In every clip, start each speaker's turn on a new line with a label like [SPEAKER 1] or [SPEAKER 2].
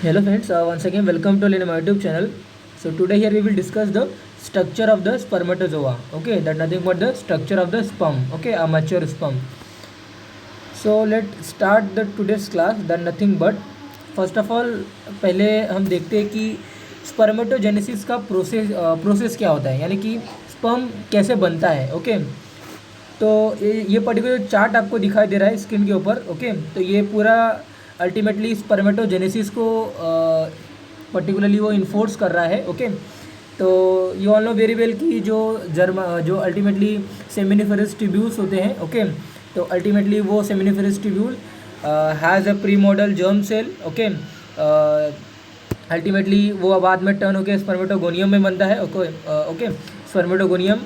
[SPEAKER 1] Hello friends, once again welcome to my YouTube channel. So today here we will discuss the structure of the spermatozoa. Okay, that nothing but the structure of the sperm. Okay, a mature sperm. So let's start the today's class. That nothing but first of all पहले हम देखते हैं कि spermatogenesis का process क्या होता है, यानी कि स्पर्म कैसे बनता है. ओके, तो ये पर्टिकुलर चार्ट आपको दिखाई दे रहा है स्क्रीन के ऊपर. ओके, तो ये पूरा अल्टीमेटली स्पर्मेटोजेनेसिस को पर्टिकुलरली वो इन्फोर्स कर रहा है. ओके, तो you all know very well कि जो अल्टीमेटली सेमिनिफेरस ट्यूब्यूल्स होते हैं. ओके, तो अल्टीमेटली वो seminiferous tubule has a primordial germ cell. Okay, ultimately वो बाद में टर्न होकर स्पर्मेटोगोनियम में बनता है. Okay, spermatogonium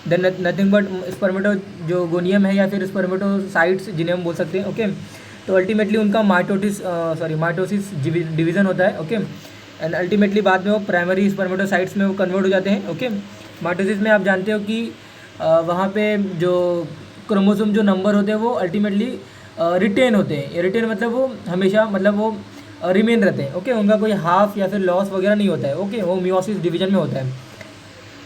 [SPEAKER 1] then nothing but spermato जो गोनियम है या फिर स्पर्मेटोसाइट्स जिन्हें हम बोल सकते हैं. ओके, तो अल्टीमेटली उनका माइटोसिस डिवीज़न होता है. ओके, एंड अल्टीमेटली बाद में वो प्राइमरी स्पर्मेटोसाइट्स में वो कन्वर्ट हो जाते हैं. ओके, माइटोसिस में आप जानते हो कि वहाँ पे जो क्रोमोसोम जो नंबर होते हैं वो अल्टीमेटली रिटेन होते हैं. रिटेन मतलब वो हमेशा मतलब वो रिमेन रहते हैं. ओके, उनका कोई हाफ या फिर लॉस वगैरह नहीं होता है. ओके, वो मियोसिस डिवीजन में होता है.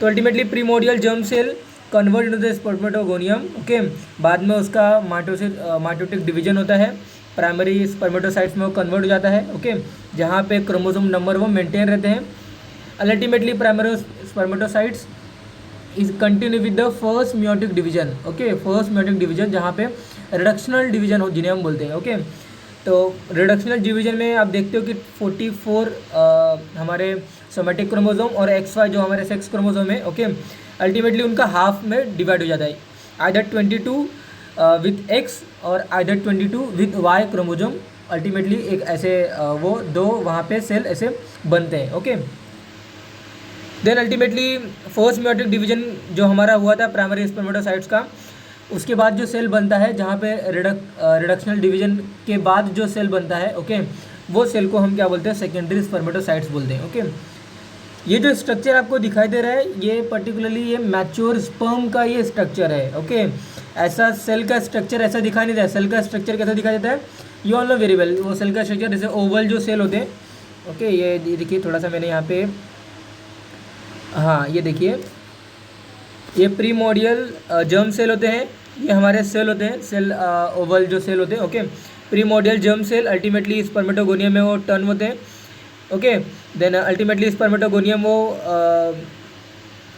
[SPEAKER 1] तो ultimately primordial germ cell convert into the spermatogonium. Okay, बाद में उसका माइटोटिक डिवीजन होता है. प्राइमरी स्पर्मेटोसाइट्स में वो कन्वर्ट हो जाता है. ओके, जहाँ पे क्रोमोसोम नंबर वो मेंटेन रहते हैं. Ultimately primary spermatocytes is continue with the first meiotic division. Okay, first meiotic division जहाँ पे रिडक्शनल डिवीजन हो जिन्हें हम बोलते हैं. ओके, तो रिडक्शनल डिवीजन में आप देखते हो कि 44 हमारे सोमेटिक क्रोमोसोम और XY जो हमारे सेक्स क्रोमोसोम है. ओके, अल्टीमेटली उनका हाफ में डिवाइड हो जाता है, आइदर 22 विथ X और either 22 with Y chromosome. Ultimately एक ऐसे वो दो वहाँ पे सेल ऐसे बनते हैं. Okay, then ultimately first meiotic division जो हमारा हुआ था प्राइमरी स्पर्मेटोसाइट्स का, उसके बाद जो सेल बनता है जहाँ पे रिडक्शनल डिवीजन के बाद जो सेल बनता है. ओके, वो सेल को हम क्या बोलते हैं, सेकेंडरी स्पर्मेटोसाइट्स बोलते हैं. ओके, ये जो स्ट्रक्चर आपको दिखाई दे रहा है ये पर्टिकुलरली ये मैच्योर स्पर्म का ये स्ट्रक्चर है. ओके, ऐसा सेल का स्ट्रक्चर ऐसा दिखाई नहीं देता. सेल का स्ट्रक्चर कैसा दिखाई देता है, you all know very well. वो सेल का स्ट्रक्चर जैसे ओवल जो सेल होते हैं. ओके, ये देखिए थोड़ा सा मैंने यहाँ पे, हाँ ये देखिए, ये प्रीमोडियल जर्म सेल होते हैं. ये हमारे सेल होते हैं, सेल ओवल जो सेल होते हैं. Okay, primordial germ cell ultimately spermatogonium में वो टर्न होते हैं. ओके, देन अल्टीमेटली स्पर्मेटोगोनियम वो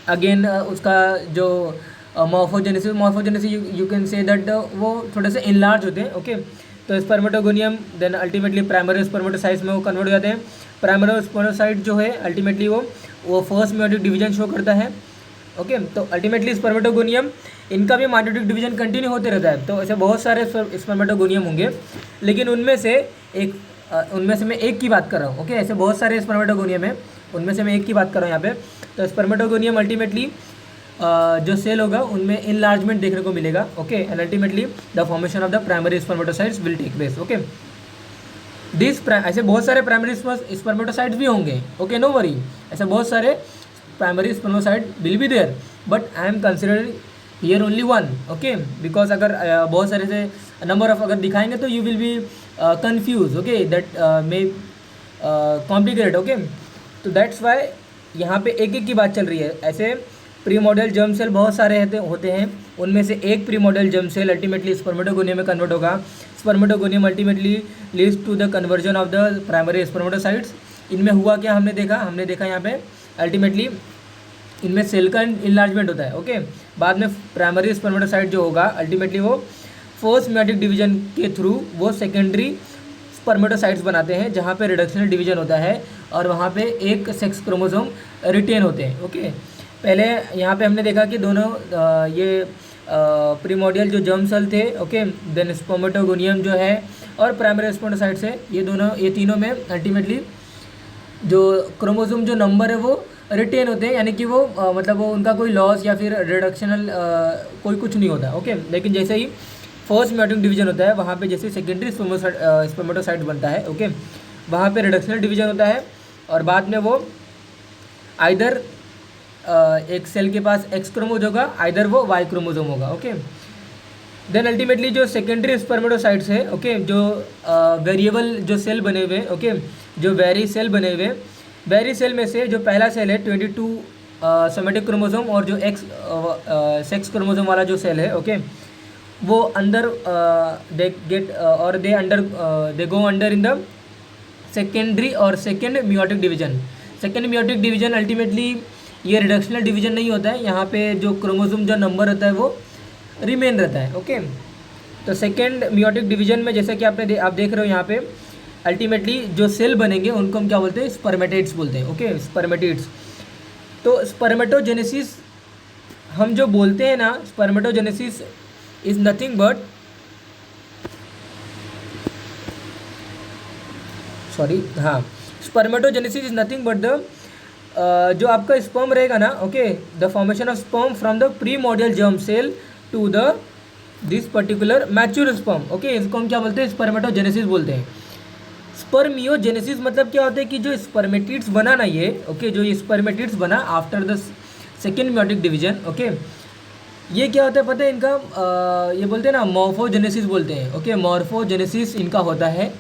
[SPEAKER 1] अगेन उसका जो morphogenesis you can say that वो थोड़े से इनलार्ज होते हैं. ओके, तो spermatogonium then ultimately primary spermatocytes में वो कन्वर्ट हो जाते हैं. प्राइमरी स्पर्मेटोसाइट जो है अल्टीमेटली वो फर्स्ट मियोटिक डिवीजन शो करता है. ओके, तो अल्टीमेटली स्पर्मेटोगोनियम इनका भी माइटोटिक डिवीजन कंटिन्यू होते रहता है. तो ऐसे बहुत सारे स्पर्मेटोगोनियम होंगे, लेकिन उनमें से मैं एक की बात कर रहा हूँ. ओके, ऐसे बहुत सारे स्पर्मेटोगोनियम है, उनमें से मैं एक की बात कर रहा हूँ यहाँ पे. तो स्पर्मेटोगोनियम अल्टीमेटली जो सेल होगा उनमें इनलार्जमेंट देखने को मिलेगा. Okay, and ultimately the formation of the primary spermatocytes will take place. Okay, ऐसे बहुत सारे प्राइमरी स्पर्मेटोसाइट्स भी होंगे. ओके, नो वरी, ऐसे बहुत सारे primary spermatocyte will be there, but I am considering here only one. Okay, because अगर बहुत सारे से नंबर ऑफ अगर दिखाएंगे तो you will be confuse. Okay, that may complicated. Okay, तो दैट्स वाई यहाँ पे एक एक की बात चल रही है. ऐसे प्रीमोडियल जर्म सेल बहुत सारे होते हैं, उनमें से एक primordial germ cell ultimately spermatogonium में कन्वर्ट होगा. Spermatogonium ultimately leads to the conversion of the primary spermatocytes. इनमें हुआ क्या, हमने देखा यहाँ पे अल्टीमेटली इनमें सेल का इनलार्जमेंट होता है. ओके, बाद में प्राइमरी स्पर्मेटोसाइट जो होगा अल्टीमेटली वो फर्स्ट मियोटिक डिवीजन के थ्रू वो सेकेंडरी स्पर्मेटोसाइट्स बनाते हैं, जहाँ पे रिडक्शनल डिवीजन होता है और वहाँ पे एक सेक्स क्रोमोसोम रिटेन होते हैं. ओके, पहले यहाँ पे हमने देखा कि दोनों ये प्रीमोडियल जो जर्म सेल थे. ओके, देन स्पर्मेटोगोनियम जो है और प्राइमरी स्पर्मेटोसाइट्स है, ये तीनों में अल्टीमेटली जो क्रोमोसोम जो नंबर है वो रिटेन होते हैं, यानी कि वो मतलब वो उनका कोई लॉस या फिर रिडक्शनल कोई कुछ नहीं होता. ओके, लेकिन जैसे ही फर्स्ट मियोटिक डिवीजन होता है वहाँ पे जैसे सेकेंडरी स्पर्मेटोसाइट बनता है. ओके, वहाँ पे रिडक्शनल डिवीजन होता है और बाद में वो आइदर एक सेल के पास X क्रोमोसोम होगा, आइदर वो Y क्रोमोसोम होगा. ओके, देन अल्टीमेटली जो सेकेंडरी स्पर्मेटोसाइट्स है, ओके, जो वेरिएबल जो सेल बने हुए, ओके, जो वेरी सेल बने हुए, वेरी सेल में से जो पहला सेल है 22 सोमेटिक क्रोमोसोम और जो एक्स सेक्स क्रोमोसोम वाला जो सेल है, ओके, वो अंदर दे गेट और they go under in the secondary और second meiotic division. Second meiotic division ultimately ये रिडक्शनल डिवीजन नहीं होता है, यहाँ पे जो क्रोमोसोम जो नंबर रहता है वो रिमेन रहता है, ओके। तो सेकेंड मियोटिक डिवीजन में जैसे कि आप देख रहे हो यहाँ पे अल्टीमेटली जो सेल बनेंगे उनको हम क्या बोलते हैं, स्पर्मेटेड्स बोलते हैं, ओके, स्पर्मेटिड्स। तो स्पर्मेटोजेनेसिस हम जो बोलते हैं ना, spermatogenesis is nothing but, sorry, हाँ, spermatogenesis is nothing but the जो आपका स्पर्म रहेगा ना, okay, the formation of sperm from the primordial germ cell to the this particular mature sperm, okay, इसको हम क्या बोलते हैं, स्पर्मेटोजेनेसिस बोलते हैं। स्पर्मियोजेनेसिस मतलब क्या होता है कि जो स्पर्मेटिड्स बना ना ये, ओके, जो ये स्पर्मेटिड्स बना after the second meiotic division, okay, ये क्या होता है पता है इनका, ये बोलते हैं ना मॉर्फोजेनेसिस बोलते हैं, ओके, मॉर्फोजेनेसिस इनका होता है,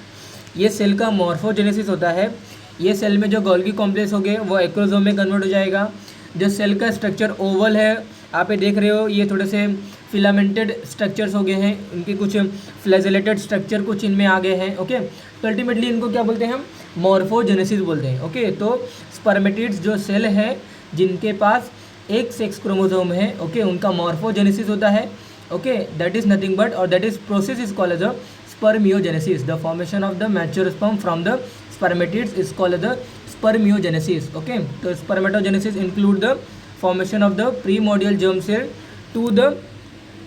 [SPEAKER 1] ये सेल का मॉर्फोजेनेसिस होता है। ये सेल में जो गोल्गी कॉम्प्लेक्स हो गए वो एक्रोसोम में कन्वर्ट हो जाएगा। जो सेल का स्ट्रक्चर ओवल है, आप ये देख रहे हो, ये थोड़े से फिलामेंटेड स्ट्रक्चर्स हो गए हैं, इनके कुछ फ्लैजेलेटेड स्ट्रक्चर कुछ इनमें आ गए हैं, ओके। तो अल्टीमेटली इनको क्या बोलते हैं हम, मॉर्फोजेनेसिस बोलते हैं, ओके। तो स्पर्मेटिड्स जो सेल है जिनके पास एक सेक्स क्रोमोसोम है, ओके, उनका मॉर्फोजेनेसिस होता है, okay, that is nothing but, और that is process is called as a spermiogenesis. The formation of the mature sperm from the spermatids is called the spermiogenesis, okay. So spermatogenesis include the formation of the primordial germ cell to the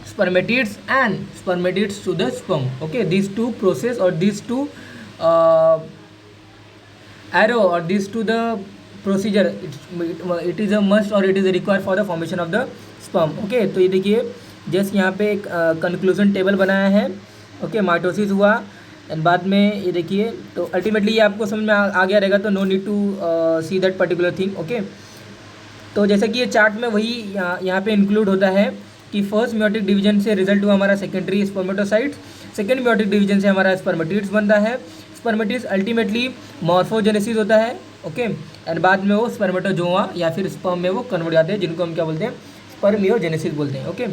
[SPEAKER 1] spermatids and spermatids to the sperm, okay. These two process or these two arrow or these two the procedure, it is a must or it is required for the formation of the sperm, okay. तो ये देखिए just यहाँ पे एक conclusion table बनाया है, okay, mitosis हुआ and बाद में ये देखिए, तो अल्टीमेटली ये आपको समझ में आ गया रहेगा, तो no need to see that particular thing, okay. तो जैसे कि ये चार्ट में वही यहाँ पे इंक्लूड होता है कि फर्स्ट मियोटिक डिवीजन से रिजल्ट हुआ हमारा secondary spermatocytes, second meiotic division से हमारा स्पर्मेटिड्स बनता है, स्पर्मेटिड्स अल्टीमेटली मॉर्फोजेनेसिस होता है, ओके, एंड बाद में वो स्पर्मेटोजोआ या फिर स्पर्म में वो कन्वर्ट जाते हैं, जिनको हम क्या बोलते हैं, स्पर्मियोजेनेसिस बोलते हैं, okay.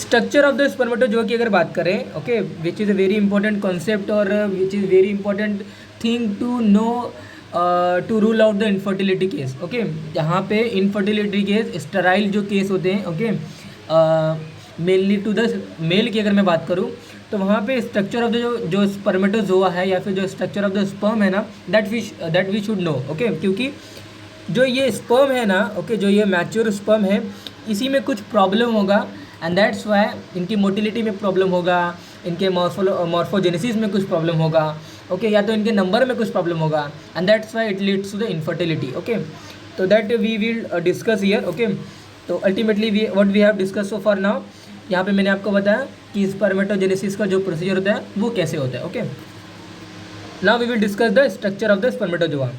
[SPEAKER 1] Structure of the spermatozoa की अगर बात करें, okay, which is a very important concept और which is very important thing to know to rule out the infertility case, okay. यहाँ पे इनफर्टिलिटी केस, स्टेराइल जो केस होते हैं, okay, mainly to the male की अगर मैं बात करूँ तो वहाँ पे स्ट्रक्चर ऑफ द जो स्पर्मेटोजोआ है या फिर जो स्ट्रक्चर ऑफ द स्पर्म है ना, that we should know, okay. क्योंकि जो ये स्पर्म है ना, ओके, जो ये मैच्योर स्पर्म है, इसी में कुछ प्रॉब्लम होगा एंड दैट्स वाई इनकी मोटिलिटी में प्रॉब्लम होगा, इनके मॉर्फोजेनेसिस में कुछ प्रॉब्लम होगा, ओके, या तो इनके नंबर में कुछ प्रॉब्लम होगा and that's why it leads to the infertility, okay. तो that we will discuss here, okay. तो ultimately what we have discuss so far now, यहाँ पे मैंने आपको बताया कि स्पर्मेटोजेनेसिस का जो प्रोसीजर होता है वो कैसे होता है, okay. Now we will discuss the structure of the spermatozoa.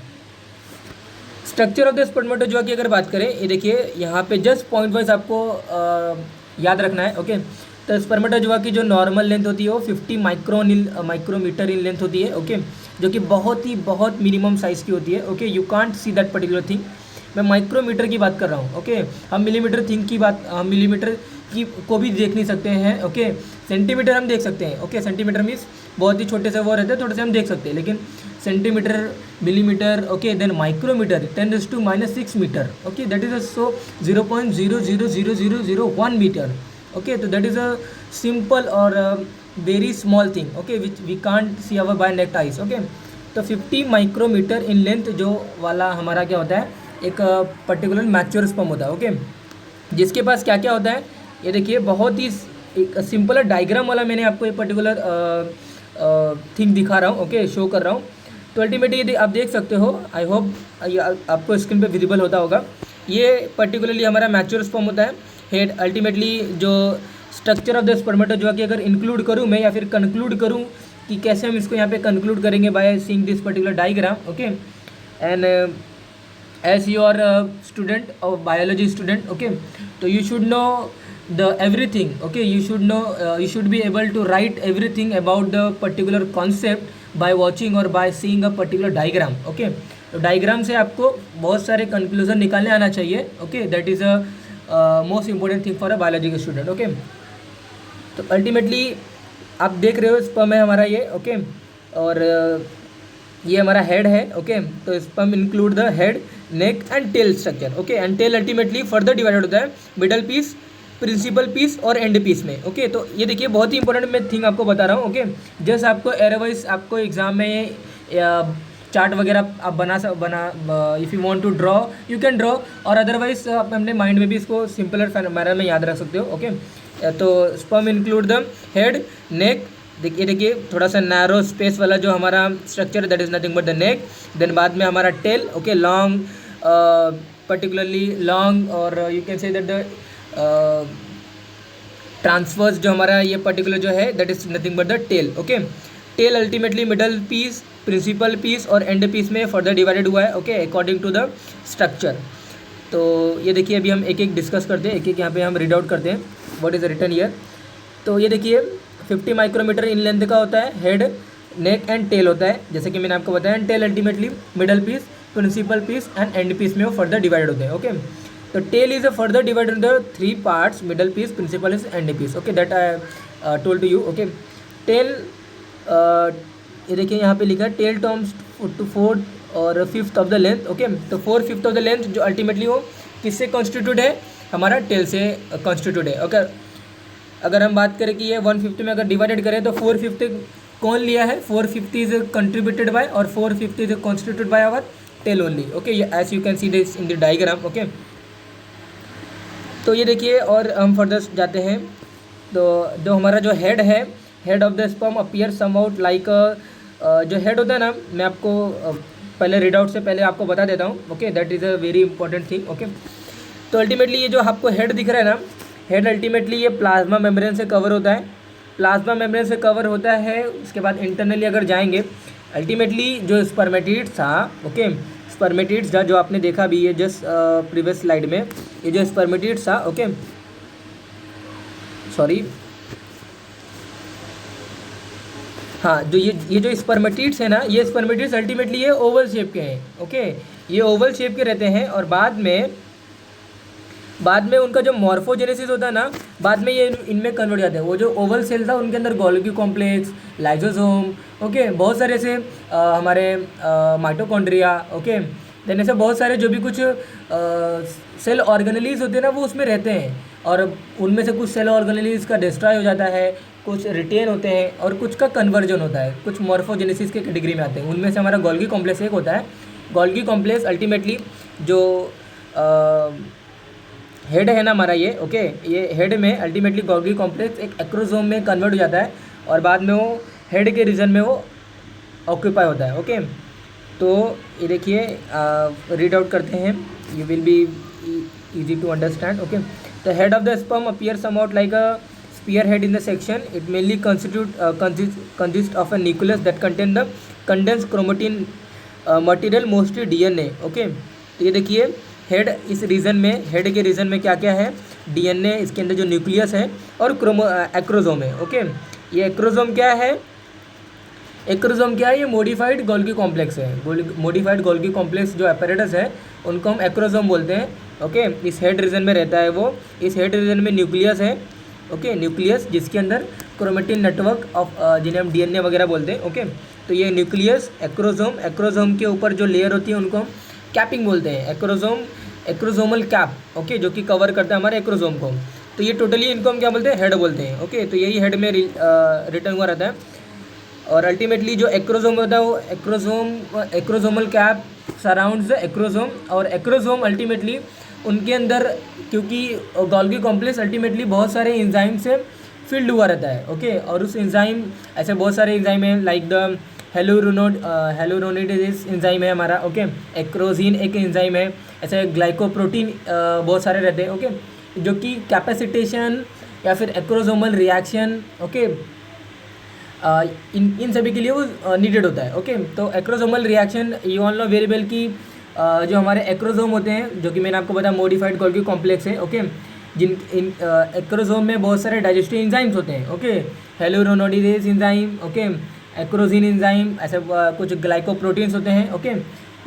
[SPEAKER 1] Structure of the spermatozoa की अगर बात करें, ये देखिए यहाँ पे जस्ट पॉइंट वाइज आपको याद रखना है, ओके। तो स्पर्मेटोजोआ की जो नॉर्मल लेंथ होती है वो 50 माइक्रोमीटर इन लेंथ होती है, ओके, जो कि बहुत मिनिमम साइज़ की होती है, okay. You can't see that particular thing, मैं माइक्रोमीटर की बात कर रहा हूँ, ओके। हम मिलीमीटर की को भी देख नहीं सकते हैं, ओके। सेंटीमीटर हम देख सकते हैं, ओके। सेंटीमीटर मीन्स बहुत ही छोटे से वो रहते हैं, थोड़े से हम देख सकते हैं, लेकिन centimetre, millimetre, okay, then micrometre 10⁻⁶ metre, okay, that is so 0.0000001 metre, okay. तो दैट इज़ अ सिंपल और very small thing, okay, which we can't see our by naked eyes, okay. तो 50 माइक्रोमीटर इन लेंथ जो वाला हमारा क्या होता है, एक पर्टिकुलर मैच्योर स्पर्म होता है, ओके, जिसके पास क्या क्या होता है, ये देखिए बहुत ही एक सिंपल डायग्राम वाला मैंने आपको एक पर्टिकुलर थिंग दिखा रहा हूँ, ओके, शो कर रहा हूँ। तो अल्टीमेटली यदि आप देख सकते हो, आई होप आपको स्क्रीन पे विजिबल होता होगा, ये पर्टिकुलरली हमारा मैच्योर स्पर्म होता है हेड। अल्टीमेटली जो स्ट्रक्चर ऑफ द स्पर्मेटोजोआ की अगर इंक्लूड करूँ मैं या फिर कंक्लूड करूँ कि कैसे हम इसको यहाँ पे कंक्लूड करेंगे by seeing this particular diagram, okay. And as your student और बायोलॉजी स्टूडेंट, ओके, तो you should know the everything, okay, you should know, you should be able to write everything about the particular concept by watching or by seeing a particular diagram, okay. तो diagram से आपको बहुत सारे conclusion निकालने आना चाहिए, okay, that is a most important thing for a biology के student, okay. तो अल्टीमेटली आप देख रहे हो स्पर्म है हमारा ये, ओके, और ये हमारा हेड है, ओके। तो sperm include the head, neck and tail structure, okay, and tail ultimately further divided होता है मिडल पीस, प्रिंसिपल पीस और एंड पीस में, ओके। तो ये देखिए बहुत ही इंपॉर्टेंट मैं थिंग आपको बता रहा हूँ, ओके। जस्ट आपको एरवाइज आपको एग्जाम में ये चार्ट वगैरह आप बना if you want to draw you can draw, और अदरवाइज आप अपने माइंड में भी इसको सिंपलर मैनर में याद रख सकते हो, ओके। तो sperm include the head, neck, देखिए थोड़ा सा नैरो स्पेस वाला जो हमारा structure that is nothing but the neck. Then बाद में हमारा tail, okay, long, particularly long, और you can say that the transfers जो हमारा ये पर्टिकुलर जो है that is nothing but the tail, okay. Tail ultimately middle piece, principal piece और एंड पीस में फर्दर डिवाइडेड हुआ है, okay, according to the structure. तो ये देखिए अभी हम एक एक डिस्कस करते हैं, एक एक यहाँ पे हम रीड आउट करते हैं व्हाट इज़ रिटन ईयर। तो ये देखिए 50 माइक्रोमीटर इन लेंथ का होता है हेड, नेक एंड टेल होता है, जैसे कि मैंने आपको बताया। And tail ultimately middle piece, principal piece and end piece में वो फर्दर डिवाइडेड होते हैं, ओके। तो tail is a further divided in the 3 parts, middle piece, principal piece, end piece, okay, that I told to you, okay. Tail, ये देखिए यहाँ पे लिखा है टेल टर्म्स टू 4 और 5th of the length, okay. तो 4/5 of the length जो ultimately वो किससे कॉन्स्टिट्यूट है, हमारा टेल से कॉन्स्टिट्यूट है, ओके। अगर हम बात करें कि ये 1/5 में अगर डिवाइडेड करें तो 4/5 कौन लिया है, 4/5 इज कंट्रीब्यूटेड बाय और 4/5 is constitute by our tail only, okay, as you can see this in the diagram, okay. तो ये देखिए और हम फर्दर जाते हैं। तो जो हमारा जो हेड है, head of the sperm appear somewhat like, जो हेड होता है ना, मैं आपको पहले रीड आउट से पहले आपको बता देता हूँ, okay, that is a very important thing, okay. तो अल्टीमेटली ये जो आपको हेड दिख रहा है ना, हेड अल्टीमेटली ये प्लाज्मा मेम्ब्रेन से कवर होता है, प्लाज्मा मेम्ब्रेन से कवर होता है। उसके बाद इंटरनली अगर जाएंगे, अल्टीमेटली जो स्पर्मेटिड्स था, ओके, स्पर्मेटिड्स था जो आपने देखा भी ये जस्ट प्रीवियस स्लाइड में, ये जो स्पर्मेटिड्स था, ओके, सॉरी, हाँ, जो ये जो स्पर्मेटिड्स है ना, ये स्पर्मेटिड्स अल्टीमेटली ये ओवल शेप के हैं, ओके, ये ओवल शेप के रहते हैं। और बाद में उनका जो मॉर्फोजेनेसिस होता है ना, बाद में ये इनमें कन्वर्ट हो जाते हैं। वो जो ओवल सेल था उनके अंदर गोल्गी कॉम्प्लेक्स, लाइजोसोम, ओके, बहुत सारे ऐसे हमारे माइटोकॉन्ड्रिया, ओके, देन ऐसे बहुत सारे जो भी कुछ सेल ऑर्गेनेलीज होते हैं ना, वो उसमें रहते हैं। और उनमें से कुछ सेल ऑर्गेनेलीज का डिस्ट्रॉय हो जाता है, कुछ रिटेन होते हैं और कुछ का कन्वर्जन होता है, कुछ मॉर्फोजेनेसिस के कैटेगरी में आते हैं। उनमें से हमारा गोल्गी कॉम्प्लेक्स एक होता है। गोल्गी कॉम्प्लेक्स अल्टीमेटली जो हेड है ना हमारा ये, ओके, ये हेड में अल्टीमेटली गोल्गी कॉम्प्लेक्स एक एक्रोसोम में कन्वर्ट हो जाता है और बाद में वो हेड के रीजन में वो ऑक्यूपाई होता है, ओके। तो ये देखिए रीड आउट करते हैं, you will B easy to understand, okay. The head of the sperm appears somewhat like a spearhead in the section. It mainly consists of a nucleus that contain the condensed chromatin material, mostly DNA, okay. तो ये देखिए head, इस reason में, head के reason में क्या क्या है, DNA, इसके अंदर जो न्यूक्लियस है और एक्रोसोम है, ओके। ये एक्रोसोम क्या है, एक्रोसोम क्या है, ये मॉडिफाइड गोल्गी कॉम्प्लेक्स है। मॉडिफाइड गोल्गी कॉम्प्लेक्स जो अपैरेटस है उनको हम एक्रोसोम बोलते हैं, ओके। इस हेड रीजन में रहता है वो। इस हेड रीजन में न्यूक्लियस है, ओके, न्यूक्लियस जिसके अंदर क्रोमेटिन नेटवर्क ऑफ जिन्हें हम DNA वगैरह बोलते हैं, ओके। तो ये न्यूक्लियस, एक्रोसोम, एक्रोसोम के ऊपर जो लेयर होती है उनको हम कैपिंग बोलते हैं, एक्रोसोम, एक्रोसोमल कैप, ओके, जो कि कवर करता है हमारे एक्रोसोम को। तो ये टोटली इनको हम क्या बोलते हैं, हेड बोलते हैं, ओके। तो यही हेड में रिटर्न हुआ रहता है। और अल्टीमेटली जो एक्रोसोम होता है वो acrosomal cap surrounds the acrosome. और एक्रोसोम अल्टीमेटली उनके अंदर, क्योंकि गोल्गी कॉम्प्लेक्स अल्टीमेटली बहुत सारे एंजाइम से फिल्ड हुआ रहता है, ओके। और उस एंजाइम, ऐसे बहुत सारे एंजाइम हैं लाइक द हेलुरोनिडेज एंजाइम है हमारा, ओके। एक्रोजीन एक एंजाइम है, ऐसे ग्लाइकोप्रोटीन बहुत सारे रहते हैं, ओके, जो कि कैपेसिटेशन या फिर एक्रोसोमल रिएक्शन, ओके, इन सभी के लिए वो नीडेड होता है, ओके। तो acrosomal reaction, you all know very well कि जो हमारे एक्रोसोम होते हैं, जो कि मैंने आपको बताया मॉडिफाइड गोल्गी कॉम्प्लेक्स है, ओके। जिन इन एक्रोसोम में बहुत सारे डाइजेस्टिव एंजाइम्स होते हैं, okay, hyaluronidase enzyme, okay, acrosin enzyme, ऐसे कुछ ग्लाइकोप्रोटीन्स होते हैं, okay,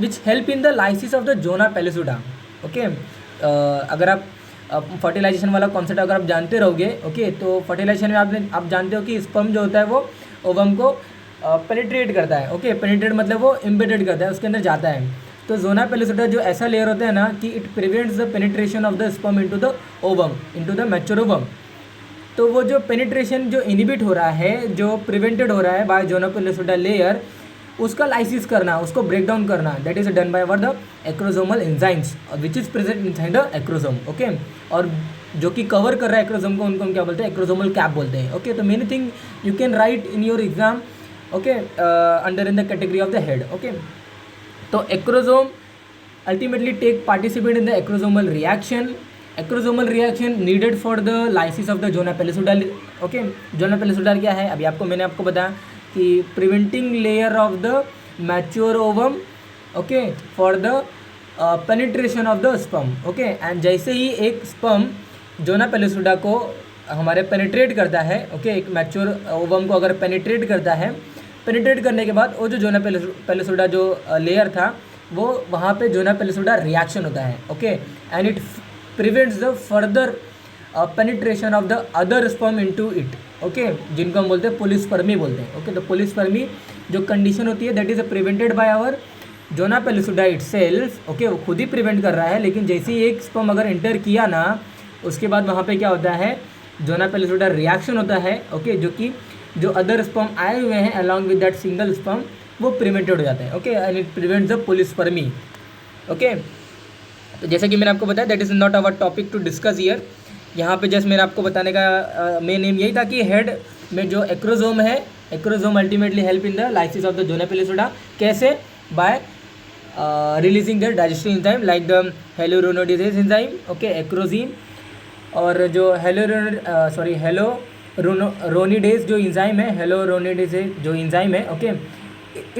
[SPEAKER 1] which help in the lysis of the zona pellucida, okay. अगर आप फर्टिलाइजेशन वाला कॉन्सेप्ट अगर आप जानते रहोगे, ओके, तो फर्टिलाइजेशन में आप जानते हो कि स्पर्म जो होता है वो ओवम को पेनिट्रेट करता है, ओके, पेनिट्रेट मतलब वो इम्बेडेड करता है, उसके अंदर जाता है। तो जोना पेलिसुडा जो ऐसा लेयर होता है ना कि it prevents the penetration of the sperm into the ovum, into the mature ovum. तो वो जो पेनिट्रेशन जो इनिबिट हो रहा है, जो प्रिवेंटेड हो रहा है बाय जोना पेलिसुडा लेयर, उसका लाइसिस करना, उसको ब्रेक डाउन करना, that is done by were the acrosomal enzymes which is present inside the acrosome, okay. और जो कि कवर कर रहा है एक्रोसोम को, उनको हम क्या बोलते हैं, एक्रोसोमल कैप बोलते हैं, ओके। तो many thing you can write in your exam, okay, under in the category of the head, okay. तो acrosome ultimately take participate in the acrosomal reaction needed for the lysis of the zona pellucidal, okay। zona pellucidal क्या है, अभी मैंने आपको बताया कि preventing layer of the mature ovum, okay, for the penetration of the sperm, okay. And जैसे ही एक sperm जोना पेलिसुडा को हमारे पेनिट्रेट करता है, ओके, एक मैच्योर ओवम को अगर पेनिट्रेट करता है, पेनिट्रेट करने के बाद वो जो जोना पेलिसुडा जो लेयर था वो वहाँ पे जोना पेलिसुडा रिएक्शन होता है, okay, and it prevents the further penetration of the other sperm into it, okay, जिनको हम बोलते हैं पोलिस्पर्मी बोलते हैं, ओके। तो पोलिस्पर्मी जो कंडीशन होती है that is prevented by our zona pellucida itself, okay, वो खुद ही प्रिवेंट कर रहा है। लेकिन जैसे ही एक स्पर्म अगर एंटर किया ना, उसके बाद वहाँ पे क्या होता है, जोना पेलिसुडा रिएक्शन होता है, ओके, जो कि जो अदर स्पर्म आए हुए हैं along with that single sperm वो प्रिवेंटेड हो जाते हैं, okay, and it prevents the polyspermy, okay. तो जैसे कि मैंने आपको बताया that is not our topic to discuss here. यहाँ पे जस्ट मैंने आपको बताने का मेन एम यही था कि हेड में जो एक्रोसोम है, acrosome ultimately help in the lysis of the zona pellucida, कैसे, by releasing the digestive enzyme like the hyaluronidase enzyme, okay, acrosin, और जो हेलोरोनिडेज जो एंजाइम है, हेलोरोनिडेज जो एंजाइम है, okay,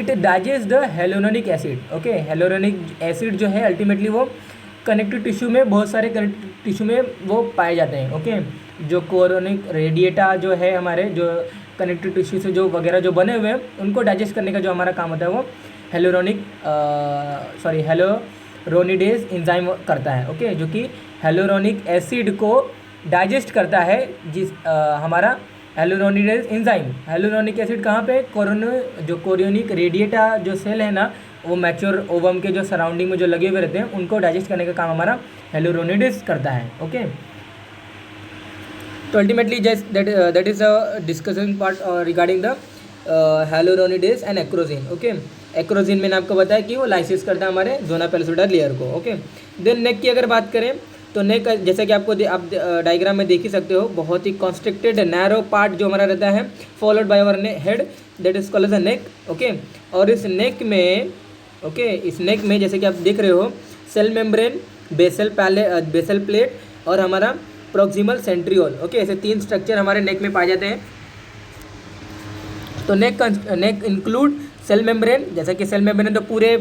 [SPEAKER 1] it digest the hyaluronic acid, okay. Hyaluronic acid जो है ultimately वो कनेक्टिव टिश्यू में, बहुत सारे कनेक्टिव टिश्यू में वो पाए जाते हैं, ओके। जो कोरोनिक रेडिएटा जो है हमारे, जो कनेक्टिव टिश्यू से जो वगैरह जो बने हुए हैं, उनको डाइजेस्ट करने का जो हमारा काम होता है वो हेलोरोनिडेज एंजाइम करता है, ओके, जो कि हेलोरोनिक एसिड को डाइजेस्ट करता है, हमारा हेलुरोनिडेज एंजाइम। हेलुरोनिक एसिड कहाँ पे, जो कोरियोनिक रेडिएटा जो सेल है ना, वो मैच्योर ओवम के जो सराउंडिंग में जो लगे हुए रहते हैं, उनको डाइजेस्ट करने का काम हमारा हेलुरोनिडेज करता है, ओके। तो ultimately just that is a discussing part regarding the hyaluronidase and acrosin, okay. Acrosin मैंने आपको बताया कि वो लाइसिस करता है हमारे जोना पेलिसुडा लेयर को, ओके। देन नेक की अगर बात करें तो नेक, जैसा कि आप डायग्राम में देख ही सकते हो, बहुत ही कॉन्स्ट्रिक्टेड नैरो पार्ट जो हमारा रहता है, followed by our head, that is called as a neck, okay. और इस नेक में, ओके, इस नेक में जैसे कि आप देख रहे हो, सेल मेम्ब्रेन, बेसल प्लेट और हमारा प्रोक्सिमल सेंट्रियोल, ओके, ऐसे 3 स्ट्रक्चर हमारे नेक में पाए जाते हैं। तो नेक इंक्लूड सेल मेम्ब्रेन, जैसा कि सेल मेम्ब्रेन तो पूरे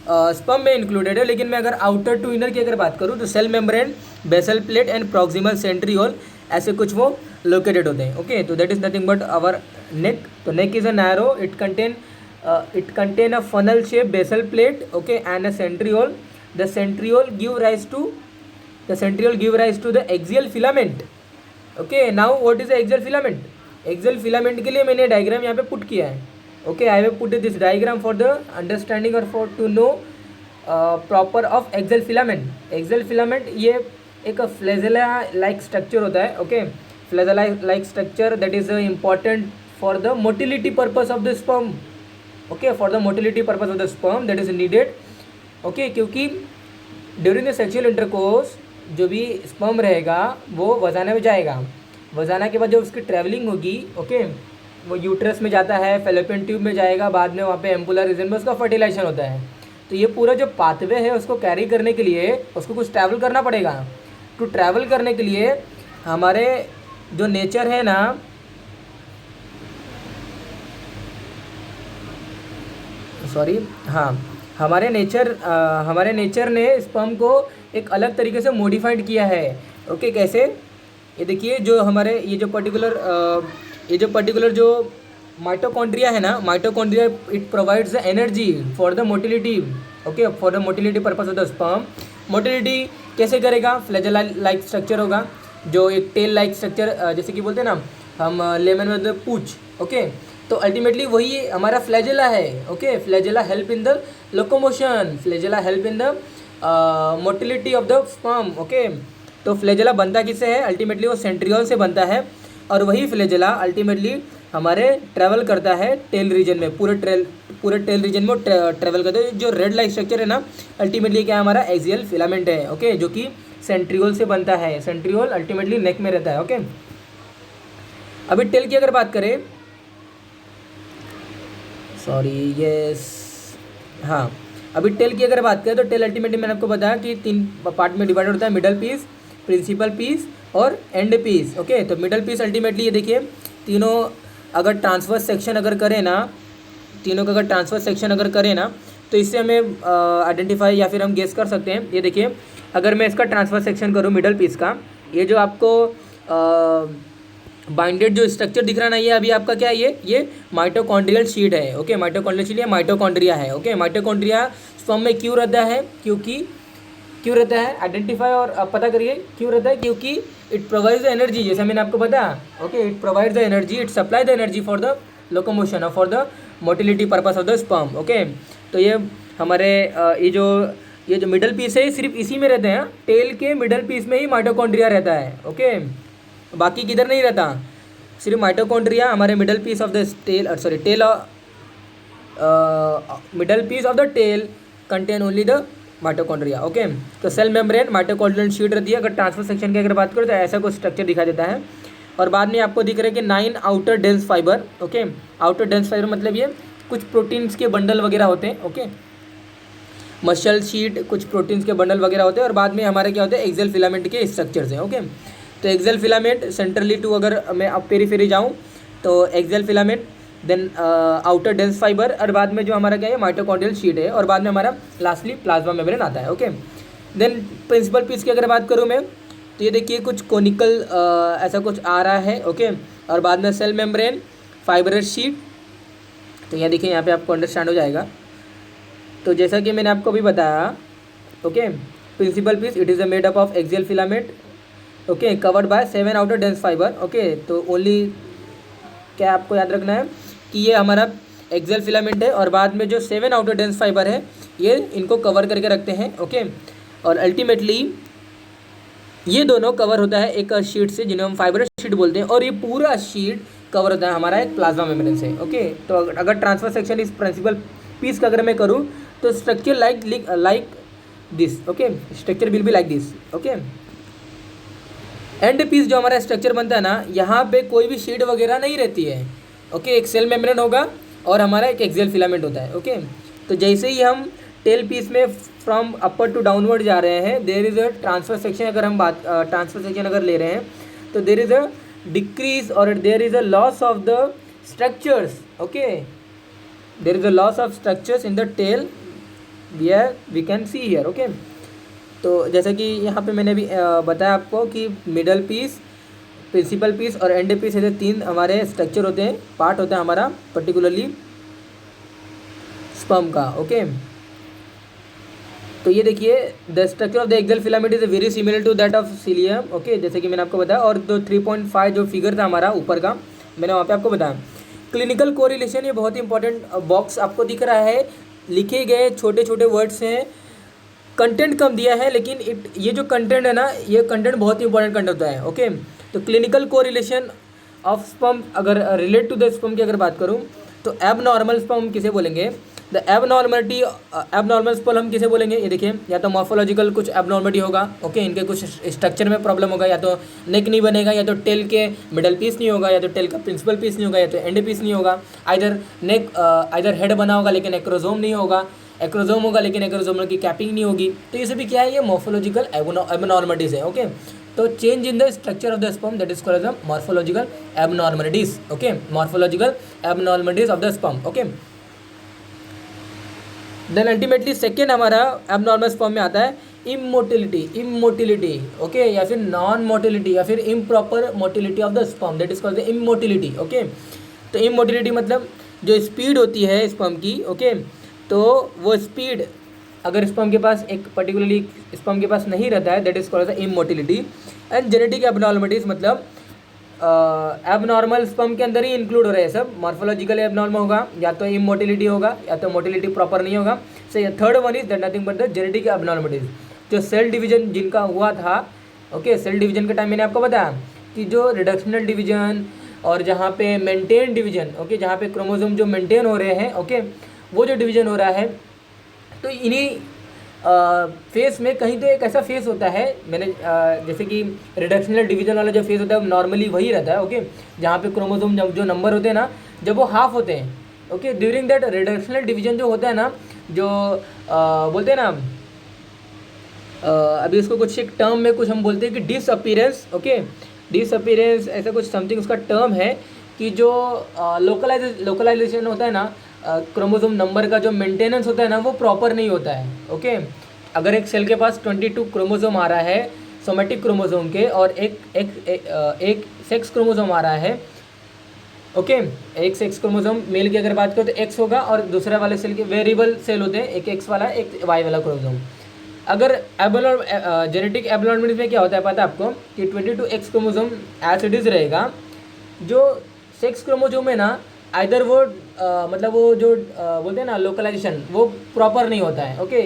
[SPEAKER 1] स्पर्म में इंक्लूडेड है, लेकिन मैं अगर आउटर टू इनर की अगर बात करूँ तो cell membrane, basal plate and proximal centriole ऐसे कुछ वो लोकेटेड होते हैं, ओके। तो that is nothing but our neck. तो neck is a narrow, it contain a funnel shape basal plate, okay, and a centriole. The centriole give rise to the axial filament, okay. Now what is the axial filament? Axial filament के लिए मैंने diagram यहाँ पे put किया है, okay, I have put this diagram for the understanding or for to know proper of axial filament. Axial filament ये एक flagella like structure होता है, okay, flagella like structure that is important for the motility purpose of the sperm, okay, for the motility purpose of the sperm that is needed, okay, क्योंकि during the sexual intercourse जो भी sperm रहेगा वो वजाना में जाएगा, वजाना के बाद जब उसकी ट्रैवलिंग होगी, ओके, वो यूट्रस में जाता है, फेलोपियन ट्यूब में जाएगा, बाद में वहाँ पे एम्पुलर रीजन में उसका फर्टिलाइजेशन होता है। तो ये पूरा जो पाथवे है उसको कैरी करने के लिए उसको कुछ ट्रैवल करना पड़ेगा। टू ट्रैवल करने के लिए हमारे जो नेचर है ना, हमारे नेचर ने स्पर्म को एक अलग तरीके से मॉडिफाइड किया है ओके कैसे, ये देखिए जो हमारे ये जो पर्टिकुलर जो माइटोकॉन्ड्रिया है ना, mitochondria it provides the energy for the motility, okay for the motility purpose of the sperm. Motility कैसे करेगा, फ्लैजेला लाइक स्ट्रक्चर होगा, जो एक टेल लाइक स्ट्रक्चर, जैसे कि बोलते हैं ना हम लेमन में पूछ, ओके, तो अल्टीमेटली वही हमारा फ्लैजेला है, okay. Flagella help in the locomotion, flagella help in the motility of the sperm, okay. तो फ्लैजेला बनता किससे है, अल्टीमेटली वो सेंट्रियोल से बनता है, और वही फ्लैजेला अल्टीमेटली हमारे ट्रैवल करता है टेल रीजन में, पूरे टेल रीजन में ट्रैवल करता है। जो रेड लाइक स्ट्रक्चर है ना, अल्टीमेटली क्या है, हमारा एक्सियल फिलामेंट है, ओके, जो कि सेंट्रियोल से बनता है। सेंट्रियोल अल्टीमेटली नेक में रहता है, ओके। अभी टेल की अगर बात करें, सॉरी यस, हाँ, अभी टेल की अगर बात करें तो टेल अल्टीमेटली मैंने आपको बताया कि 3 पार्ट में डिवाइड होता है, मिडल पीस, प्रिंसिपल पीस और एंड पीस, ओके। तो मिडल पीस अल्टीमेटली ये देखिए तीनों अगर ट्रांसवर्स सेक्शन अगर करें ना, तीनों का अगर ट्रांसवर्स सेक्शन अगर करें ना, तो इससे हमें आइडेंटिफाई या फिर हम गेस कर सकते हैं। ये देखिए अगर मैं इसका ट्रांसफर सेक्शन करूँ मिडल पीस का, ये जो आपको बाइंडेड जो स्ट्रक्चर दिख रहा है ना, ये अभी आपका क्या है, ये माइटोकॉन्ड्रियल शीट है, ओके। माइटोकॉन्ड्रियल शीट, ये माइटोकॉन्ड्रिया है, ओके। माइटोकॉन्ड्रिया स्पर्म में क्यों रहता है, क्यों रहता है, आइडेंटिफाई और पता करिए क्यों रहता है, क्योंकि इट प्रोवाइड्स द एनर्जी, जैसे मैंने आपको बताया, okay. It provides the energy, it supply the energy for the locomotion और for the motility purpose of the sperm, okay. तो ये हमारे ये जो मिडल पीस है सिर्फ इसी में रहते हैं, टेल के मिडल पीस में ही माइटोकॉन्ड्रिया रहता है, ओके। बाकी किधर नहीं रहता, सिर्फ माइटोकॉन्ड्रिया हमारे middle piece of the tail, sorry tail, middle piece of the tail contain only the mitochondria, okay. तो सेल मेम्ब्रेन माइटोकॉन्ड्रियल शीट रहती है। अगर ट्रांसफर सेक्शन की अगर बात करें तो ऐसा कुछ स्ट्रक्चर दिखाई देता है। और बाद में आपको दिख रहा है कि 9 outer dense fibre, okay. Outer dense fibre मतलब ये कुछ प्रोटीन्स के बंडल वगैरह होते हैं, ओके। मसल शीट कुछ प्रोटीन्स के बंडल वगैरह होते हैं। और बाद में हमारे क्या होते हैं, एक्सेल फिलामेंट के स्ट्रक्चर्स हैं, ओके। तो एक्सेल फिलामेंट सेंट्रली टू, अगर मैं अब पेरीफेरी जाऊँ तो axial filament, then outer dense fibre, और बाद में जो हमारा क्या है माइटोकॉन्ड्रियल शीट है, और बाद में हमारा लास्टली प्लाज्मा मेम्ब्रेन आता है, ओके। देन प्रिंसिपल पीस की अगर बात करूँ मैं, तो ये देखिए कुछ कोनिकल ऐसा कुछ आ रहा है, ओके। और बाद में सेल मेम्ब्रेन, फाइबरस शीट, तो यहाँ देखिए यहाँ पे आपको अंडरस्टैंड हो जाएगा। तो जैसा कि मैंने आपको अभी बताया, okay, principal piece it is a made up of axial filament, okay, covered by 7 outer dense fibre, okay. तो ओनली क्या आपको याद रखना है कि ये हमारा एक्सेल फिलामेंट है, और बाद में जो 7 आउटर डेंस फाइबर है ये इनको कवर करके रखते हैं, ओके। और अल्टीमेटली ये दोनों कवर होता है एक शीट से, जिन्हें हम फाइबरस शीट बोलते हैं, और ये पूरा शीट कवर होता है हमारा एक प्लाज्मा मेम्ब्रेन से, ओके। तो अगर ट्रांसफर सेक्शन इस प्रिंसिपल पीस का अगर मैं करूँ तो structure like this, okay, structure will be like this, okay. End piece जो हमारा स्ट्रक्चर बनता है ना, यहाँ पे कोई भी शीट वगैरह नहीं रहती है, ओके। एक सेल मेम्ब्रेन होगा और हमारा एक एक्सियल फिलामेंट होता है, ओके। तो जैसे ही हम टेल पीस में फ्रॉम अपर टू डाउनवर्ड जा रहे हैं, there is a transfer section, अगर हम ट्रांसफर सेक्शन अगर ले रहे हैं तो देयर इज़ अ डिक्रीज और there is a loss of the structures, okay. There is a loss of structures in the tail we can see here, okay. तो जैसे कि यहाँ पे मैंने भी बताया आपको कि मिडल पीस, प्रिंसिपल पीस और एंड पीस, ऐसे 3 हमारे स्ट्रक्चर होते हैं, पार्ट होता है हमारा पर्टिकुलरली स्पर्म का, ओके। तो ये देखिए the structure of the axial filament is very similar to that of cilium, okay, जैसे कि मैंने आपको बताया। और जो 3.5 जो फिगर था हमारा ऊपर का, मैंने वहाँ पे आपको बताया। क्लिनिकल कोरिलेशन, ये बहुत ही इंपॉर्टेंट बॉक्स आपको दिख रहा है, लिखे गए छोटे छोटे वर्ड्स हैं, कंटेंट कम दिया है, लेकिन ये जो कंटेंट है ना, ये कंटेंट बहुत ही इंपॉर्टेंट कंटेंट होता है, ओके। तो क्लिनिकल कोरिलेशन ऑफ स्पर्म, अगर रिलेट टू द स्पर्म की अगर बात करूँ तो एबनॉर्मल स्पर्म किसे बोलेंगे, द एबनॉर्मल स्पर्म हम किसे बोलेंगे, ये देखिए, या तो मॉर्फोलॉजिकल कुछ एबनॉर्मलिटी होगा, ओके, इनके कुछ स्ट्रक्चर में प्रॉब्लम होगा, या तो नेक नहीं बनेगा, या तो टेल के मिडल पीस नहीं होगा, या तो टेल का प्रिंसिपल पीस नहीं होगा, या तो एंड पीस नहीं होगा, आइदर हेड बना होगा लेकिन एक्रोजोम नहीं होगा, एक्रोजोम होगा लेकिन एक्रोजोमल की कैपिंग नहीं होगी। तो ये सभी क्या है, ये मॉर्फोलॉजिकल एबनॉर्मलिटीज है, ओके। तो change in the structure of the sperm, that is called as morphological abnormalities, okay, morphological abnormalities of the sperm, okay. Then ultimately second हमारा एबनॉर्मल स्पर्म में आता है इमोटिलिटी ओके, या फिर नॉन मोटिलिटी या फिर improper motility of the sperm, that is called the immotility okay. तो immotility मतलब जो स्पीड होती है स्पर्म की ओके, तो वो स्पीड अगर स्पर्म के पास एक पर्टिकुलरली स्पर्म के पास नहीं रहता है, that is called the immotility. And genetic abnormalities मतलब एबनॉर्मल स्पर्म के अंदर ही इंक्लूड हो रहे हैं सब, मॉर्फोलॉजिकल एबनॉर्मल होगा या तो इमोटिलिटी होगा या तो मोटिलिटी प्रॉपर नहीं होगा। So third one is that nothing but the genetic abnormalities. जो सेल डिवीजन जिनका हुआ था ओके, सेल डिवीजन के टाइम मैंने आपको बताया कि जो रिडक्शनल डिवीजन और जहाँ पे मेंटेन डिवीजन ओके, जहाँ पे क्रोमोसोम जो मेंटेन हो रहे हैं ओके, वो जो डिवीजन हो रहा है, तो इन्हीं फेस में कहीं तो एक ऐसा फेस होता है, मैंने जैसे कि रिडक्शनल डिवीजन वाला जो फेस होता है नॉर्मली वही रहता है ओके, जहाँ पे क्रोमोसोम जो नंबर होते हैं ना, जब वो हाफ होते हैं okay, during that reductional division जो होता है ना, जो बोलते हैं ना अभी उसको कुछ एक टर्म में कुछ हम बोलते हैं कि डिसअपीयरेंस ओके, डिसअपीयरेंस ऐसा कुछ समथिंग उसका टर्म है कि जो लोकलाइजेशन होता है ना, क्रोमोसोम नंबर का जो मेंटेनेंस होता है ना, वो प्रॉपर नहीं होता है ओके। अगर एक सेल के पास 22 क्रोमोसोम आ रहा है सोमेटिक क्रोमोसोम के, और एक सेक्स क्रोमोसोम आ रहा है ओके, एक सेक्स क्रोमोसोम मेल की अगर बात करें तो एक्स होगा, और दूसरे वाले सेल के वेरिएबल सेल होते हैं, एक एक्स वाला एक वाई वाला क्रोमोसोम। अगर जेनेटिक एबनॉर्मलिटी में क्या होता है पता है आपको कि 22 X chromosome as it is रहेगा, जो सेक्स क्रोमोसोम है ना, आइदर वो मतलब वो जो बोलते हैं ना लोकलाइजेशन, वो प्रॉपर नहीं होता है ओके।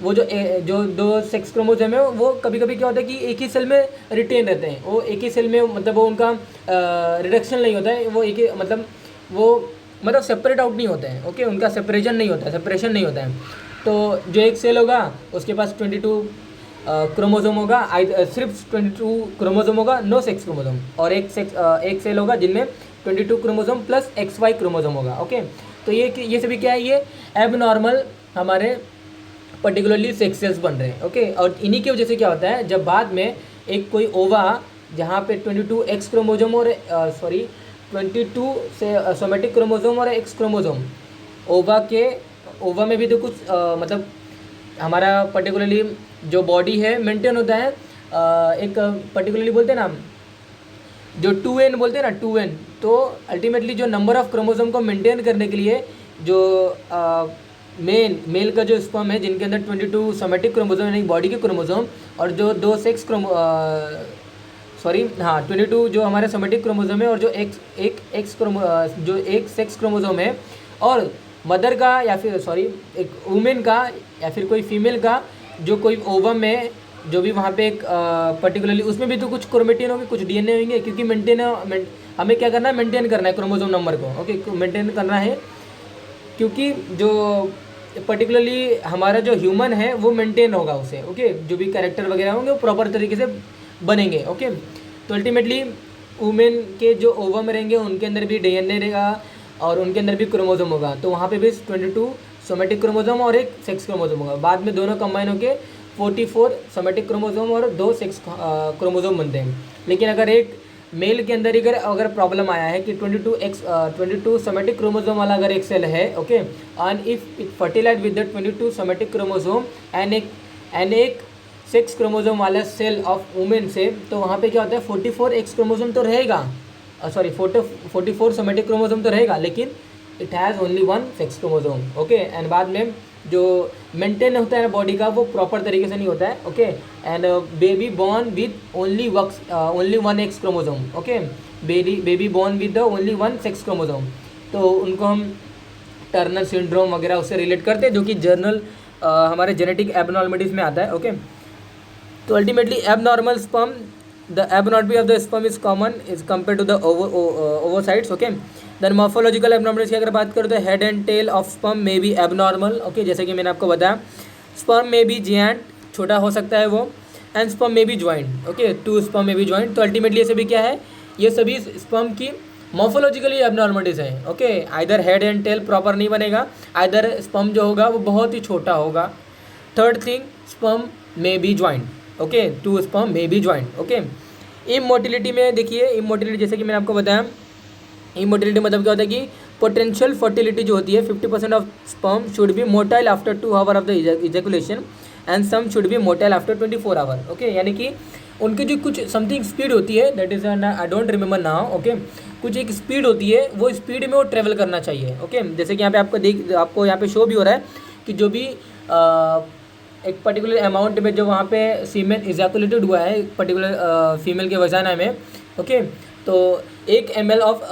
[SPEAKER 1] वो जो दो सेक्स क्रोमोसोम है वो कभी कभी क्या होता है कि एक ही सेल में रिटेन रहते हैं, वो एक ही सेल में, मतलब वो उनका रिडक्शन नहीं होता है, वो एक ही मतलब सेपरेट आउट नहीं होते हैं ओके, उनका सेपरेशन नहीं होता है। तो जो एक सेल होगा उसके पास 22 क्रोमोसोम होगा, सिर्फ 22 क्रोमोसोम होगा, नो सेक्स क्रोमोसोम, और एक सेल होगा जिनमें 22 क्रोमोसोम प्लस XY क्रोमोसोम होगा ओके। तो ये सभी क्या है, ये एबनॉर्मल हमारे पर्टिकुलरली सेक्स सेल्स बन रहे हैं ओके। और इन्हीं की वजह से क्या होता है, जब बाद में एक कोई ओवा जहाँ पे 22 एक्स क्रोमोसोम और 22 से सोमेटिक क्रोमोसोम और एक्स क्रोमोसोम, ओवा में भी तो कुछ मतलब हमारा पर्टिकुलरली जो बॉडी है मेंटेन होता है, एक पर्टिकुलरली बोलते हैं ना जो 2n बोलते हैं ना 2n, तो अल्टीमेटली जो नंबर ऑफ क्रोमोसोम को मेंटेन करने के लिए जो मेल का जो स्पर्म है जिनके अंदर 22 सोमेटिक क्रोमोसोम यानी बॉडी के क्रोमोसोम, और जो 2 सेक्स 22 जो हमारे सोमेटिक क्रोमोसोम है, और जो एक सेक्स क्रोमोसोम है, और मदर का या फिर एक वुमेन का या फिर कोई फीमेल का जो कोई ओवम में जो भी वहाँ पे एक पर्टिकुलरली उसमें भी तो कुछ क्रोमेटिन होंगे, कुछ DNA होंगे, क्योंकि हमें क्या करना है, मेंटेन करना है क्रोमोसोम नंबर को ओके, मेंटेन करना है, क्योंकि जो पर्टिकुलरली हमारा जो ह्यूमन है वो मेंटेन होगा उसे ओके, जो भी कैरेक्टर वगैरह होंगे वो प्रॉपर तरीके से बनेंगे ओके। तो अल्टीमेटली वुमेन के जो ओवम रहेंगे उनके अंदर भी DNA रहेगा और उनके अंदर भी क्रोमोसोम होगा, तो वहाँ पे भी 22 सोमेटिक क्रोमोसोम और एक सेक्स क्रोमोसोम होगा। बाद में दोनों कंबाइन होकर 44 सोमेटिक क्रोमोसोम और 2 सेक्स क्रोमोसोम बनते हैं। लेकिन अगर एक मेल के अंदर अगर प्रॉब्लम आया है कि 22 सोमेटिक क्रोमोसोम वाला अगर एक सेल है okay, and if it fertilize with the 22 somatic chromosome and एक सेक्स क्रोमोसोम वाला सेल ऑफ वुमेन से, तो वहाँ पे क्या होता है 44 एक्स क्रोमोसोम तो रहेगा, 44 सोमेटिक क्रोमोसोम तो रहेगा, लेकिन it has only 1 sex chromosome okay. And बाद में जो मेंटेन होता है बॉडी का वो प्रॉपर तरीके से नहीं होता है okay. And baby born with only 1 x chromosome okay, baby born with the only 1 sex chromosome, तो उनको हम टर्नर सिंड्रोम वगैरह उससे रिलेट करते हैं, जो कि जर्नल हमारे जेनेटिक एबनॉर्मलिटीज़ में आता है ओके। तो ultimately abnormal sperm, the abnormality of the sperm is common is compared to the ovocytes okay. then morphological abnormalities की अगर बात करें तो head and tail of sperm may be abnormal okay, जैसे कि मैंने आपको बताया sperm may be giant, छोटा हो सकता है वो, and sperm may be joint okay, 2 sperm may be joint। तो अल्टीमेटली ये सभी क्या है, ये सभी स्पर्म की मॉर्फोलॉजिकली एबनॉर्मलिटीज़ हैं okay. Either head and tail proper नहीं बनेगा, आइदर स्पर्म जो होगा वो बहुत ही छोटा होगा। Third thing, sperm may be joint okay, 2 sperm may be joint okay. Immotility में देखिए, इमोटिलिटी जैसे कि मैंने आपको बताया, इमोटिलिटी मतलब क्या होता है कि पोटेंशियल फर्टिलिटी जो होती है 50% of sperm should be motile after 2 hour of the ejaculation and some should be motile after 24 hour. Okay, यानी कि उनकी जो कुछ समथिंग स्पीड होती है, that is I don't remember now. Okay, कुछ एक स्पीड होती है, वो स्पीड में वो ट्रेवल करना चाहिए। ओके, जैसे कि यहाँ पे आपको यहाँ पे शो भी हो रहा है कि जो भी एक पर्टिकुलर अमाउंट में जो वहाँ पे सीमेन इजैकुलेटेड हुआ है एक पर्टिकुलर फीमेल के वजाना में। ओके, तो 1 ml ऑफ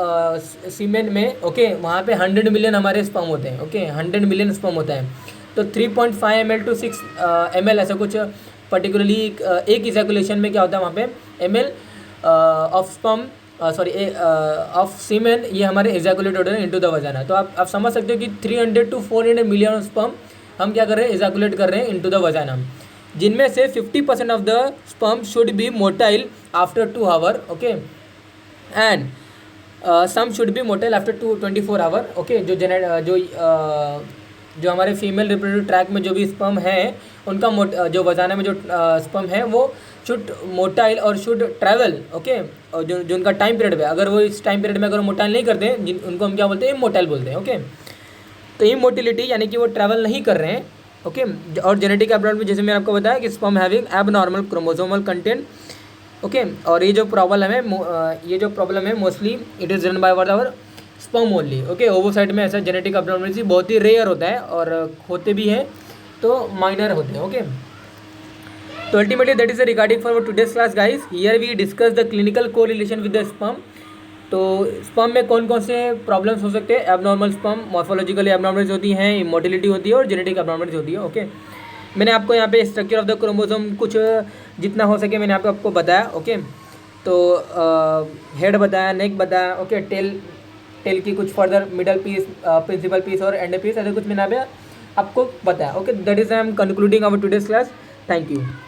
[SPEAKER 1] सीमेन में, ओके, वहाँ पे 100 मिलियन हमारे स्पर्म होते हैं। ओके, 100 मिलियन स्पर्म होता है। तो 3.5 ml टू 6 ml ऐसा कुछ पर्टिकुलरली एक इजैकुलेशन में क्या होता है वहाँ पे ml ऑफ स्पर्म ऑफ सीमेन, ये हमारे इजैकुलेट होते हैं इनटू द वजाना। तो आप समझ सकते हो कि 300 टू 400 मिलियन स्पर्म हम क्या कर रहे हैं, इजैकुलेट कर रहे हैं इनटू द वजाना, जिनमें से 50% of the sperm should be motile after 2 hour. Okay, and some should be motile after 24 hour. Okay, जो हमारे फीमेल रिप्रोडक्टिव ट्रैक में जो भी स्पर्म है उनका जो वजाना में जो स्पर्म है वो शुड मोटाइल और शुड ट्रैवल। ओके, और जो उनका टाइम पीरियड है, अगर वो इस टाइम पीरियड में अगर मोटाइल नहीं करते हैं, उनको हम क्या बोलते हैं, इमोटाइल बोलते हैं। ओके, तो इमोटिलिटी यानी कि वो ट्रैवल नहीं कर रहे हैं। ओके, और जेनेटिक एब्नॉर्मल में जैसे मैंने आपको बताया कि sperm having abnormal chromosomal content. Okay, और ये जो प्रॉब्लम है mostly it is driven by our sperm only. Okay, ovocyte में ऐसा जेनेटिक एब्नॉर्मलिटी बहुत ही रेयर होता है, और होते भी हैं तो माइनर होते हैं। ओके, तो ultimately that is regarding for today's class guys. Here we discuss the clinical correlation with the sperm. तो स्पर्म में कौन कौन से प्रॉब्लम्स हो सकते हैं? एबनॉर्मल स्पर्म, मॉर्फोलॉजिकली एबनॉर्मलिटीज होती हैं, इमोटिलिटी होती है और जेनेटिक एबनॉर्मलिटीज होती है। ओके, मैंने आपको यहाँ पे स्ट्रक्चर ऑफ द क्रोमोसोम कुछ जितना हो सके मैंने आपको बताया। ओके, तो हेड बताया, नेक बताया। ओके, टेल की कुछ further middle piece, principal piece और एंड पीस, ऐसे कुछ मैंने यहाँ पे आपको बताया। Okay, that is I am concluding our today's class. Thank you.